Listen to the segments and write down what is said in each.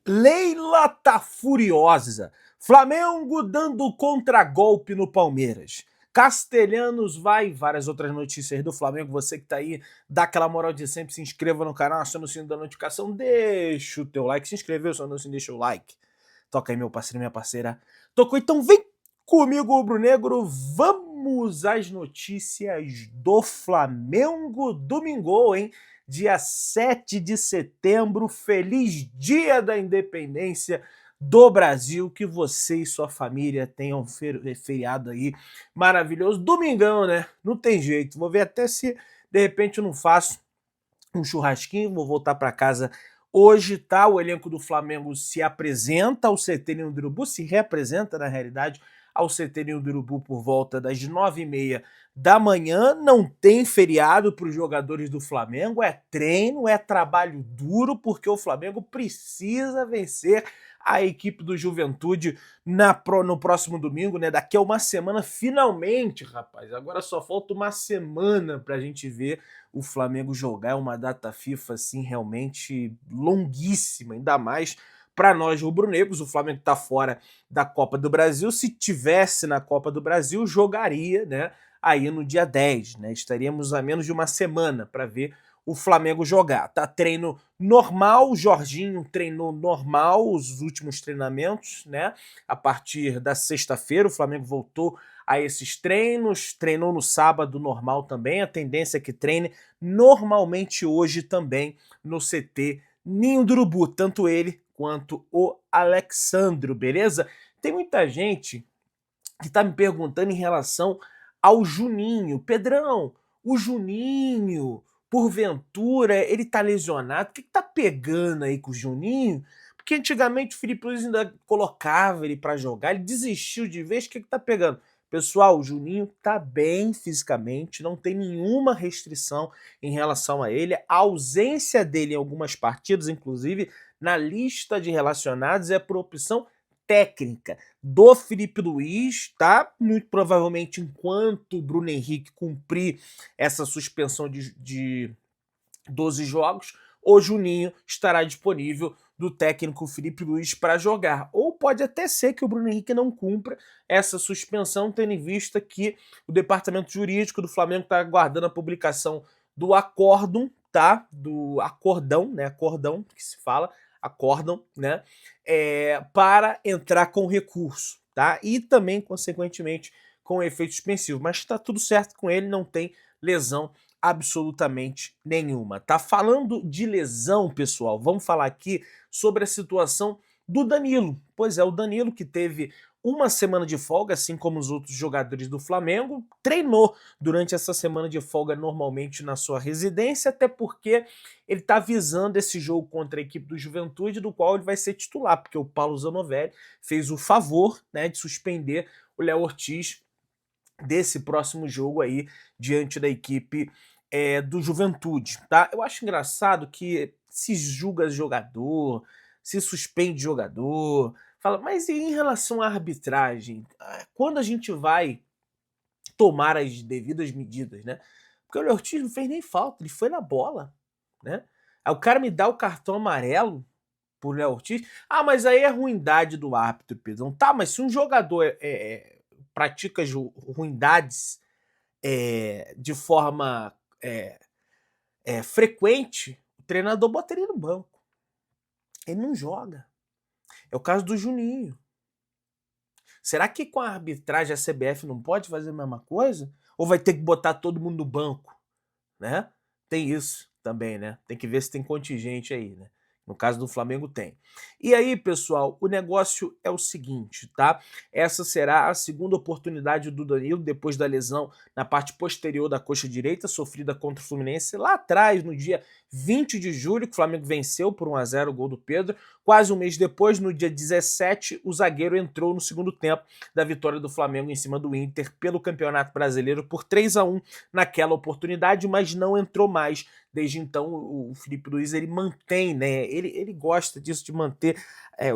Leila tá furiosa. Flamengo dando contragolpe no Palmeiras. Castelhanos vai, várias outras notícias do Flamengo. Você que tá aí, dá aquela moral de sempre, se inscreva no canal, aciona o sino da notificação, deixa o teu like, se inscreveu, só não se deixa o like. Toca aí, meu parceiro e minha parceira. Tocou, então vem comigo, rubro-negro, vamos às notícias do Flamengo. Domingo, hein? Dia 7 de setembro, feliz Dia da Independência do Brasil, que você e sua família tenham um feriado aí maravilhoso. Domingão, né? Não tem jeito, vou ver até se de repente eu não faço um churrasquinho, vou voltar para casa hoje, tá? O elenco do Flamengo se apresenta ao CT Ninho do Urubu, se representa na realidade ao CT Ninho do Urubu por volta das 9h30 da manhã. Não tem feriado para os jogadores do Flamengo, é treino, é trabalho duro, porque o Flamengo precisa vencer a equipe do Juventude no próximo domingo, né? Daqui a uma semana, finalmente, rapaz. Agora só falta uma semana pra gente ver o Flamengo jogar. É uma data FIFA, assim, realmente longuíssima, ainda mais para nós rubro-negros. O Flamengo tá fora da Copa do Brasil. Se tivesse na Copa do Brasil, jogaria, né? Aí no dia 10, né? Estaríamos a menos de uma semana para ver o Flamengo jogar. Tá treino normal, o Jorginho treinou normal os últimos treinamentos, né? A partir da sexta-feira, o Flamengo voltou a esses treinos, treinou no sábado normal também. A tendência é que treine normalmente hoje também no CT Ninho do Urubu, tanto ele quanto o Alexandro, beleza? Tem muita gente que tá me perguntando em relação ao Juninho. Pedrão, o Juninho, porventura, ele tá lesionado? O que tá pegando aí com o Juninho? Porque antigamente o Felipe Luiz ainda colocava ele para jogar, ele desistiu de vez. O que tá pegando? Pessoal, o Juninho tá bem fisicamente, não tem nenhuma restrição em relação a ele. A ausência dele em algumas partidas, inclusive na lista de relacionados, é por opção técnica do Felipe Luiz, tá? Muito provavelmente enquanto o Bruno Henrique cumprir essa suspensão de 12 jogos, o Juninho estará disponível do técnico Felipe Luiz para jogar. Ou pode até ser que o Bruno Henrique não cumpra essa suspensão, tendo em vista que o departamento jurídico do Flamengo está aguardando a publicação do acórdão, tá? Do acordão, né? Acordão que se fala, acórdão, né? Para entrar com recurso, tá? E também, consequentemente, com efeito suspensivo. Mas está tudo certo com ele, não tem lesão absolutamente nenhuma. Tá falando de lesão, pessoal, vamos falar aqui sobre a situação do Danilo. Pois é, o Danilo, que teve uma semana de folga, assim como os outros jogadores do Flamengo, treinou durante essa semana de folga normalmente na sua residência, até porque ele está visando esse jogo contra a equipe do Juventude, do qual ele vai ser titular, porque o Paulo Zanovelli fez o favor, né, de suspender o Léo Ortiz desse próximo jogo aí diante da equipe do Juventude, tá? Eu acho engraçado que se julga jogador, se suspende jogador, fala, mas e em relação à arbitragem? Quando a gente vai tomar as devidas medidas, né? Porque o Léo Ortiz não fez nem falta, ele foi na bola, né? Aí o cara me dá o cartão amarelo por Léo Ortiz. Ah, mas aí é ruindade do árbitro, Pedrão. Tá, mas se um jogador pratica ruindades de forma frequente, o treinador bota ele no banco. Ele não joga. É o caso do Juninho. Será que com a arbitragem a CBF não pode fazer a mesma coisa? Ou vai ter que botar todo mundo no banco? Né? Tem isso também, né? Tem que ver se tem contingente aí, né? No caso do Flamengo tem. E aí, pessoal, o negócio é o seguinte, tá? Essa será a segunda oportunidade do Danilo depois da lesão na parte posterior da coxa direita, sofrida contra o Fluminense lá atrás, no dia 20 de julho, que o Flamengo venceu por 1-0 o gol do Pedro. Quase um mês depois, no dia 17, o zagueiro entrou no segundo tempo da vitória do Flamengo em cima do Inter pelo Campeonato Brasileiro por 3-1 naquela oportunidade, mas não entrou mais. Desde então, o Felipe Luiz ele mantém, né? Ele gosta disso, de manter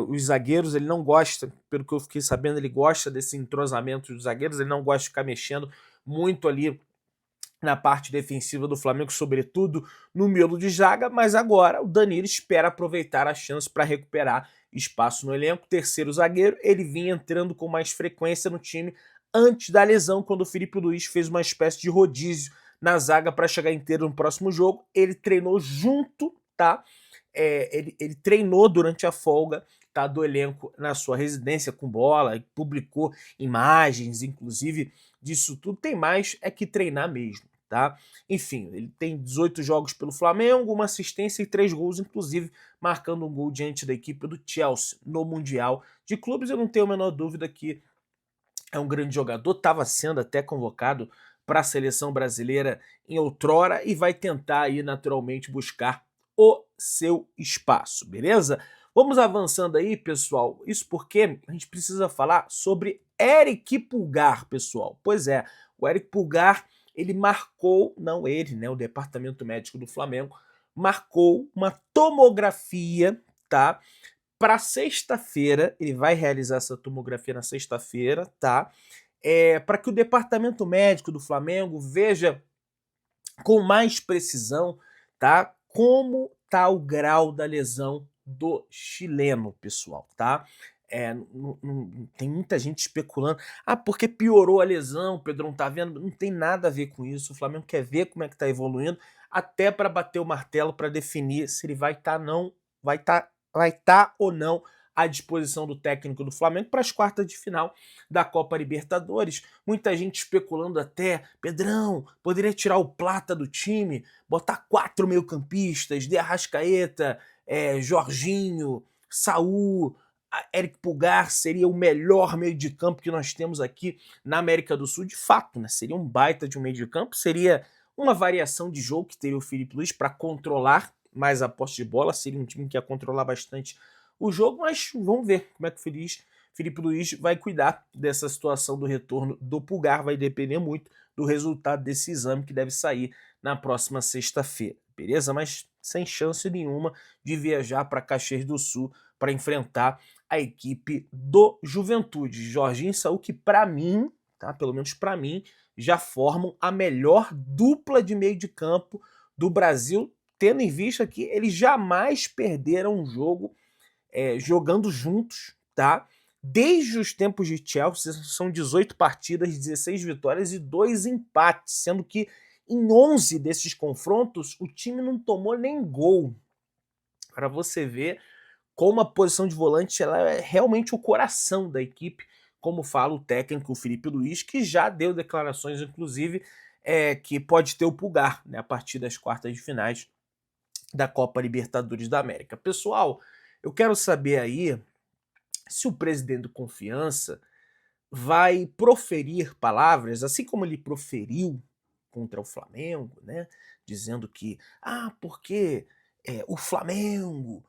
os zagueiros. Ele não gosta, pelo que eu fiquei sabendo, ele gosta desse entrosamento dos zagueiros. Ele não gosta de ficar mexendo muito ali na parte defensiva do Flamengo, sobretudo no miolo de zaga, mas agora o Danilo espera aproveitar a chance para recuperar espaço no elenco. Terceiro zagueiro, ele vinha entrando com mais frequência no time antes da lesão, quando o Filipe Luís fez uma espécie de rodízio na zaga para chegar inteiro no próximo jogo. Ele treinou junto, tá? Ele treinou durante a folga, tá, do elenco na sua residência com bola, publicou imagens, inclusive, disso tudo. Tem mais é que treinar mesmo, tá? Enfim, ele tem 18 jogos pelo Flamengo, uma assistência e 3 gols, inclusive marcando um gol diante da equipe do Chelsea no Mundial de Clubes. Eu não tenho a menor dúvida que é um grande jogador, estava sendo até convocado para a seleção brasileira em outrora e vai tentar aí naturalmente buscar o seu espaço, beleza? Vamos avançando aí, pessoal. Isso porque a gente precisa falar sobre Eric Pulgar, pessoal. Pois é, o Eric Pulgar, ele marcou, não ele, né, o departamento médico do Flamengo, marcou uma tomografia, tá? Para sexta-feira, ele vai realizar essa tomografia na sexta-feira, tá? Para que o departamento médico do Flamengo veja com mais precisão, tá? Como tá o grau da lesão do chileno, pessoal, tá? Tem muita gente especulando. Ah, porque piorou a lesão, o Pedro não tá vendo. Não tem nada a ver com isso. O Flamengo quer ver como é que tá evoluindo, até para bater o martelo, para definir se ele vai estar vai tá ou não à disposição do técnico do Flamengo para as quartas de final da Copa Libertadores. Muita gente especulando até, Pedrão, poderia tirar o Plata do time, botar 4 meio-campistas, De Arrascaeta, Jorginho, Saul, Eric Pulgar seria o melhor meio de campo que nós temos aqui na América do Sul. De fato, né? Seria um baita de um meio de campo, seria uma variação de jogo que teria o Filipe Luís para controlar mais a posse de bola, seria um time que ia controlar bastante o jogo, mas vamos ver como é que o Filipe Luís vai cuidar dessa situação do retorno do Pulgar. Vai depender muito do resultado desse exame que deve sair na próxima sexta-feira, beleza? Mas sem chance nenhuma de viajar para Caxias do Sul para enfrentar a equipe do Juventude. Jorginho e Saul, que para mim, tá? Pelo menos para mim, já formam a melhor dupla de meio de campo do Brasil, tendo em vista que eles jamais perderam um jogo jogando juntos, tá? Desde os tempos de Chelsea, são 18 partidas, 16 vitórias e 2 empates, sendo que em 11 desses confrontos o time não tomou nem gol. Para você ver como a posição de volante ela é realmente o coração da equipe, como fala o técnico Filipe Luís, que já deu declarações, inclusive, que pode ter o Pulgar, né, a partir das quartas de finais da Copa Libertadores da América. Pessoal, eu quero saber aí se o presidente do Confiança vai proferir palavras, assim como ele proferiu contra o Flamengo, né? Dizendo que, porque o Flamengo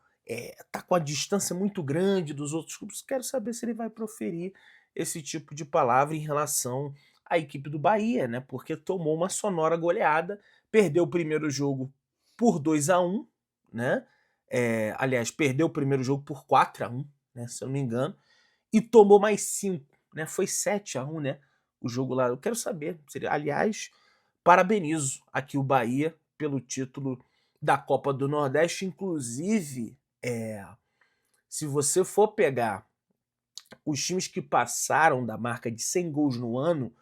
tá com a distância muito grande dos outros clubes. Quero saber se ele vai proferir esse tipo de palavra em relação à equipe do Bahia, né? Porque tomou uma sonora goleada, perdeu o primeiro jogo por 2-1, né? Aliás, perdeu o primeiro jogo por 4-1, né? Se eu não me engano, e tomou mais 5, né? Foi 7-1, né? O jogo lá. Eu quero saber. Aliás, parabenizo aqui o Bahia pelo título da Copa do Nordeste. Inclusive, se você for pegar os times que passaram da marca de 100 gols no ano,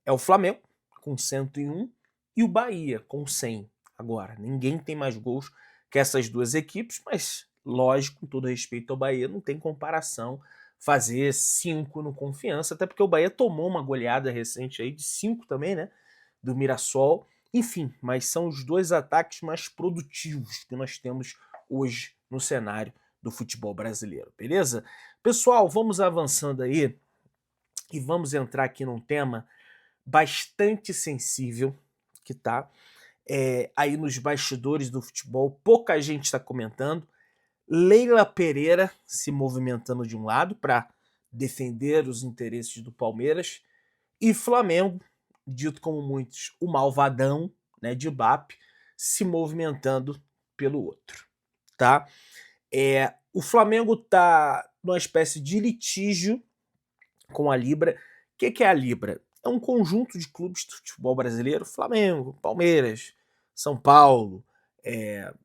é o Flamengo, com 101, e o Bahia, com 100. Agora, ninguém tem mais gols que essas duas equipes, mas, lógico, com todo respeito ao Bahia, não tem comparação fazer 5 no Confiança, até porque o Bahia tomou uma goleada recente aí de 5 também, né? Do Mirassol. Enfim, mas são os dois ataques mais produtivos que nós temos hoje no cenário do futebol brasileiro, beleza? Pessoal, vamos avançando aí e vamos entrar aqui num tema bastante sensível que tá aí nos bastidores do futebol, pouca gente está comentando. Leila Pereira se movimentando de um lado para defender os interesses do Palmeiras e Flamengo, dito como muitos o malvadão, né, de Bap, se movimentando pelo outro, tá? O Flamengo tá numa espécie de litígio com a Libra. O que é a Libra? é um conjunto de clubes do futebol brasileiro, Flamengo, Palmeiras, São Paulo,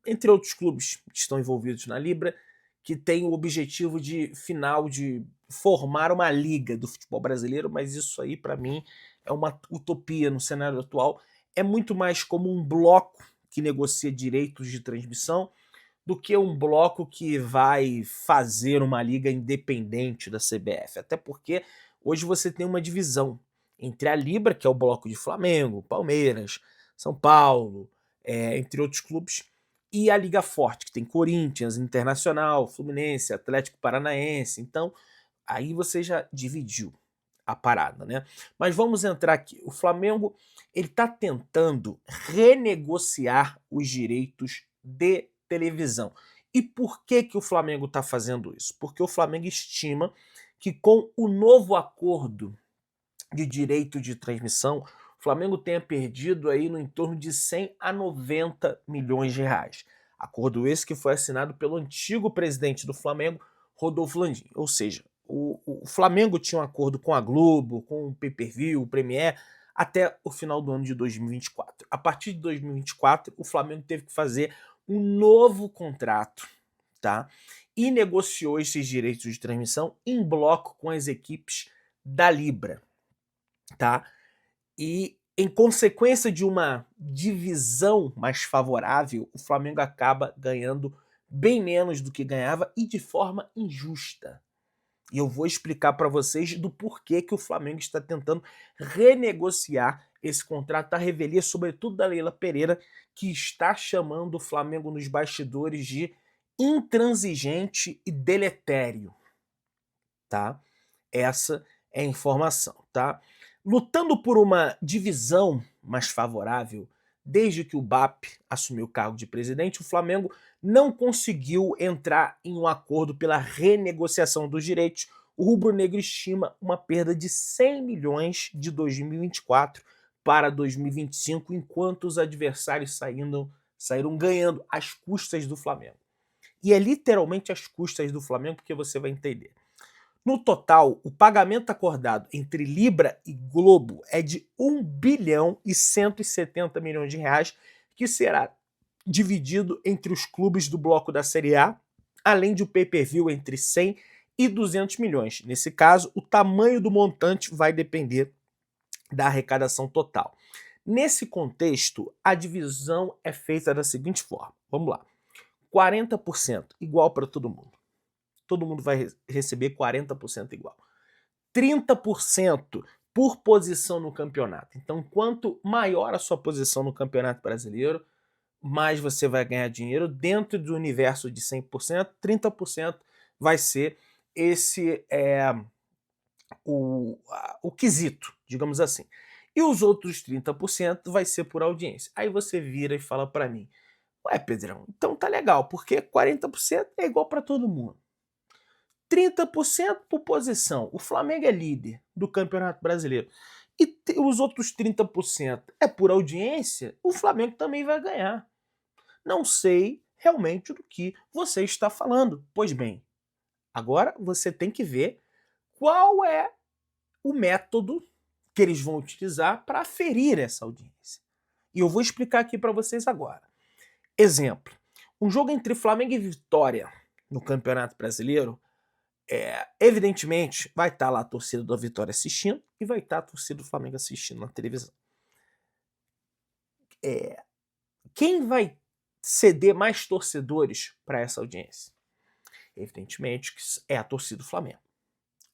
entre outros clubes que estão envolvidos na Libra, que tem o objetivo final de formar uma liga do futebol brasileiro, mas isso aí, para mim, é uma utopia no cenário atual. É muito mais como um bloco que negocia direitos de transmissão do que um bloco que vai fazer uma liga independente da CBF. Até porque hoje você tem uma divisão entre a Libra, que é o bloco de Flamengo, Palmeiras, São Paulo, entre outros clubes, e a Liga Forte, que tem Corinthians, Internacional, Fluminense, Atlético Paranaense. Então, aí você já dividiu a parada, né? Mas vamos entrar aqui. O Flamengo, ele está tentando renegociar os direitos de televisão. E por que o Flamengo está fazendo isso? Porque o Flamengo estima que com o novo acordo de direito de transmissão, o Flamengo tenha perdido aí no entorno de 100 a 90 milhões de reais. Acordo esse que foi assinado pelo antigo presidente do Flamengo, Rodolfo Landim. Ou seja, o Flamengo tinha um acordo com a Globo, com o Pay-Per-View, o Premiere, até o final do ano de 2024. A partir de 2024, o Flamengo teve que fazer um novo contrato, tá? E negociou esses direitos de transmissão em bloco com as equipes da Libra, tá? E em consequência de uma divisão mais favorável, o Flamengo acaba ganhando bem menos do que ganhava e de forma injusta. E eu vou explicar para vocês do porquê que o Flamengo está tentando renegociar esse contrato à revelia, sobretudo da Leila Pereira, que está chamando o Flamengo nos bastidores de intransigente e deletério, tá? Essa é a informação, tá? Lutando por uma divisão mais favorável, desde que o BAP assumiu o cargo de presidente, o Flamengo não conseguiu entrar em um acordo pela renegociação dos direitos. O rubro-negro estima uma perda de 100 milhões de 2024 para 2025, enquanto os adversários saíram ganhando às custas do Flamengo. E é literalmente às custas do Flamengo, porque você vai entender. No total, o pagamento acordado entre Libra e Globo é de 1 bilhão e 170 milhões de reais, que será dividido entre os clubes do bloco da Série A, além de um pay-per-view entre 100 e 200 milhões. Nesse caso, o tamanho do montante vai depender da arrecadação total. Nesse contexto, a divisão é feita da seguinte forma. Vamos lá. 40% igual para todo mundo. Todo mundo vai receber 40% igual. 30% por posição no campeonato. Então, quanto maior a sua posição no Campeonato Brasileiro, mais você vai ganhar dinheiro. Dentro do universo de 100%, 30% vai ser o quesito, digamos assim. E os outros 30% vai ser por audiência. Aí você vira e fala para mim, ué, Pedrão, então tá legal, porque 40% é igual para todo mundo. 30% por posição. O Flamengo é líder do Campeonato Brasileiro. E os outros 30% é por audiência, o Flamengo também vai ganhar. Não sei realmente do que você está falando. Pois bem, agora você tem que ver qual é o método que eles vão utilizar para aferir essa audiência. E eu vou explicar aqui para vocês agora. Exemplo, um jogo entre Flamengo e Vitória no Campeonato Brasileiro, evidentemente, vai estar lá a torcida da Vitória assistindo e vai estar a torcida do Flamengo assistindo na televisão. Quem vai ceder mais torcedores para essa audiência? Evidentemente que é a torcida do Flamengo,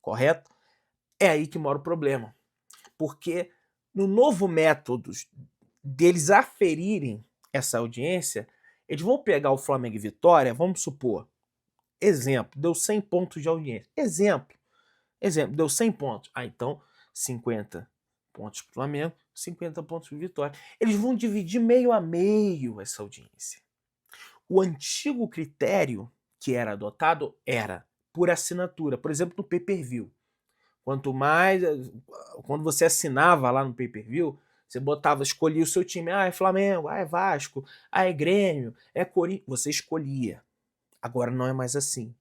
correto? É aí que mora o problema, porque no novo método deles aferirem essa audiência, eles vão pegar o Flamengo e Vitória, vamos supor, exemplo, deu 100 pontos de audiência. Exemplo, deu 100 pontos. Então, 50 pontos para o Flamengo, 50 pontos para o Vitória. Eles vão dividir meio a meio essa audiência. O antigo critério que era adotado era por assinatura. Por exemplo, no pay-per-view. Quanto mais... Quando você assinava lá no pay-per-view, você escolhia o seu time. Ah, é Flamengo, ah, é Vasco, ah, é Grêmio, é Corinthians. Você escolhia. Agora não é mais assim.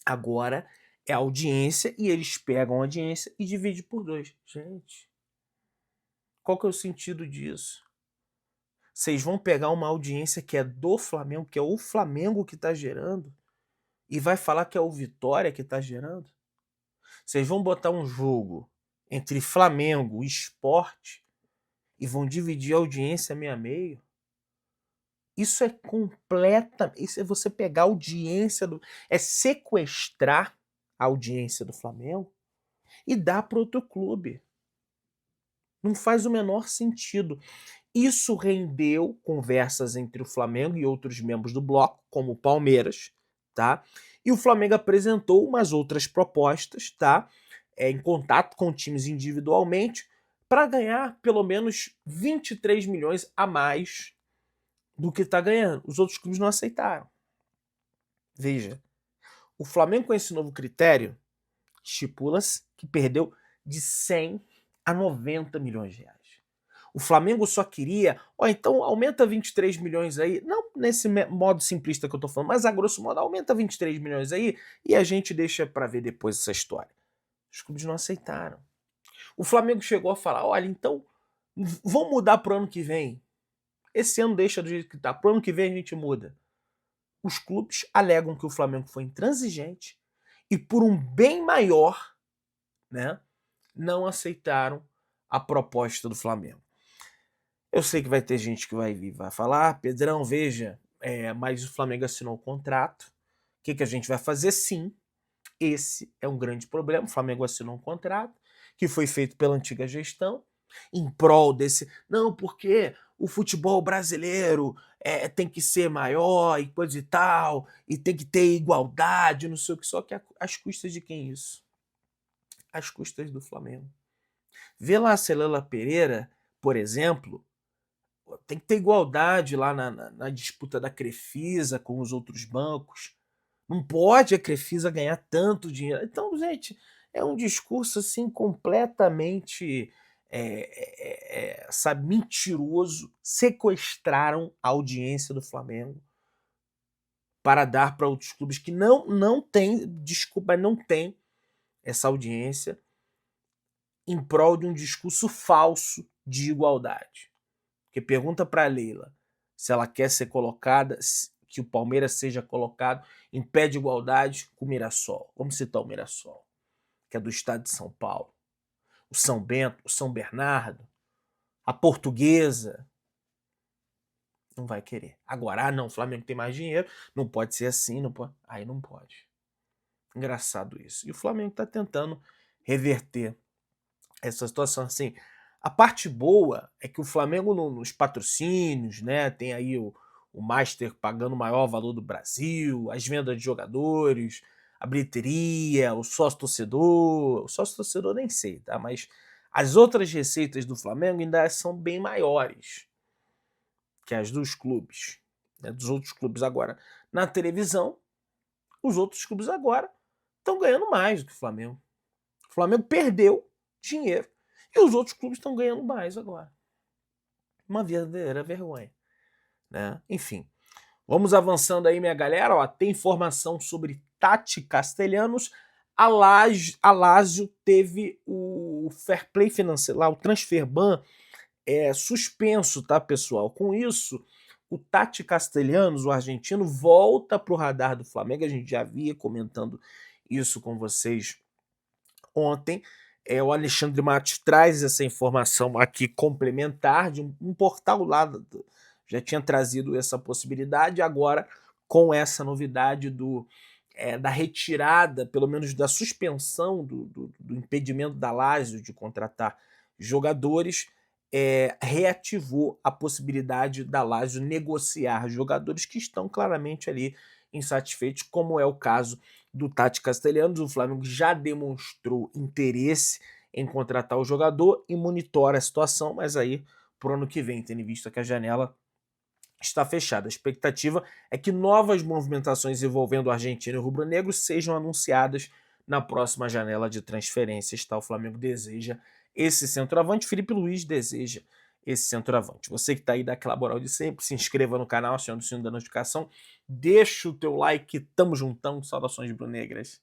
Agora é a audiência e eles pegam a audiência e dividem por 2. Gente, Qual que é o sentido disso? Vocês vão pegar uma audiência que é do Flamengo, que é o Flamengo que está gerando, e vai falar que é o Vitória que está gerando? Vocês vão botar um jogo entre Flamengo e Sport e vão dividir a audiência meio a meio? Isso é isso é você pegar a audiência é sequestrar a audiência do Flamengo e dar para outro clube. Não faz o menor sentido. Isso rendeu conversas entre o Flamengo e outros membros do bloco, como o Palmeiras, tá? E o Flamengo apresentou umas outras propostas, tá? Em contato com times individualmente, para ganhar pelo menos 23 milhões a mais do que está ganhando. Os outros clubes não aceitaram. Veja, o Flamengo com esse novo critério estipula-se que perdeu de 100 a 90 milhões de reais. O Flamengo só queria, então aumenta 23 milhões aí, não nesse modo simplista que eu tô falando, mas a grosso modo, aumenta 23 milhões aí e a gente deixa para ver depois essa história. Os clubes não aceitaram. O Flamengo chegou a falar, olha, então vamos mudar pro ano que vem. Esse ano deixa do jeito que tá, pro ano que vem a gente muda. Os clubes alegam que o Flamengo foi intransigente e por um bem maior, né, não aceitaram a proposta do Flamengo. Eu sei que vai ter gente que vai vir vai falar, Pedrão, veja, mas o Flamengo assinou o contrato. O que a gente vai fazer? Sim, esse é um grande problema. O Flamengo assinou um contrato que foi feito pela antiga gestão em prol desse... Não, porque o futebol brasileiro tem que ser maior e coisa e tal, e tem que ter igualdade, não sei o que, só que às custas de quem isso? Às custas do Flamengo. Vê lá a Celela Pereira, por exemplo, tem que ter igualdade lá na disputa da Crefisa com os outros bancos. Não pode a Crefisa ganhar tanto dinheiro. Então, gente, é um discurso assim completamente sabe, mentiroso. Sequestraram a audiência do Flamengo para dar para outros clubes que não tem, desculpa, não tem essa audiência em prol de um discurso falso de igualdade. Porque pergunta para a Leila se ela quer ser colocada, que o Palmeiras seja colocado em pé de igualdade com o Mirassol. Vamos citar o Mirassol, que é do estado de São Paulo. O São Bento, o São Bernardo, a Portuguesa. Não vai querer. Agora, não, o Flamengo tem mais dinheiro, não pode ser assim, não pode. Aí não pode. Engraçado isso. E o Flamengo está tentando reverter essa situação assim. A parte boa é que o Flamengo nos patrocínios, né, tem aí o Master pagando o maior valor do Brasil, as vendas de jogadores, a bilheteria, o sócio-torcedor nem sei, tá? Mas as outras receitas do Flamengo ainda são bem maiores que as dos clubes, né, dos outros clubes agora. Na televisão, os outros clubes agora estão ganhando mais do que o Flamengo. O Flamengo perdeu dinheiro. E os outros clubes estão ganhando mais agora. Uma verdadeira vergonha. Né? Enfim, vamos avançando aí, minha galera. Ó, tem informação sobre Tati Castelhanos. A Lazio teve o fair play financeiro, lá, o transfer ban suspenso, tá, pessoal? Com isso, o Tati Castelhanos, o argentino, volta para o radar do Flamengo. A gente já vinha comentando isso com vocês ontem. O Alexandre Matos traz essa informação aqui complementar de um portal lá, já tinha trazido essa possibilidade, agora com essa novidade da retirada, pelo menos da suspensão do impedimento da Lazio de contratar jogadores, reativou a possibilidade da Lazio negociar jogadores que estão claramente ali insatisfeitos, como é o caso do Tati Castelhanos. O Flamengo já demonstrou interesse em contratar o jogador e monitora a situação, mas aí pro ano que vem, tendo em vista que a janela está fechada. A expectativa é que novas movimentações envolvendo o argentino e o rubro-negro sejam anunciadas na próxima janela de transferências. Tá? O Flamengo deseja esse centroavante, Felipe Luiz deseja esse centroavante. Você que está aí, dá aquela moral de sempre, se inscreva no canal, acione o sino da notificação, deixa o teu like, tamo juntão, saudações brunegras.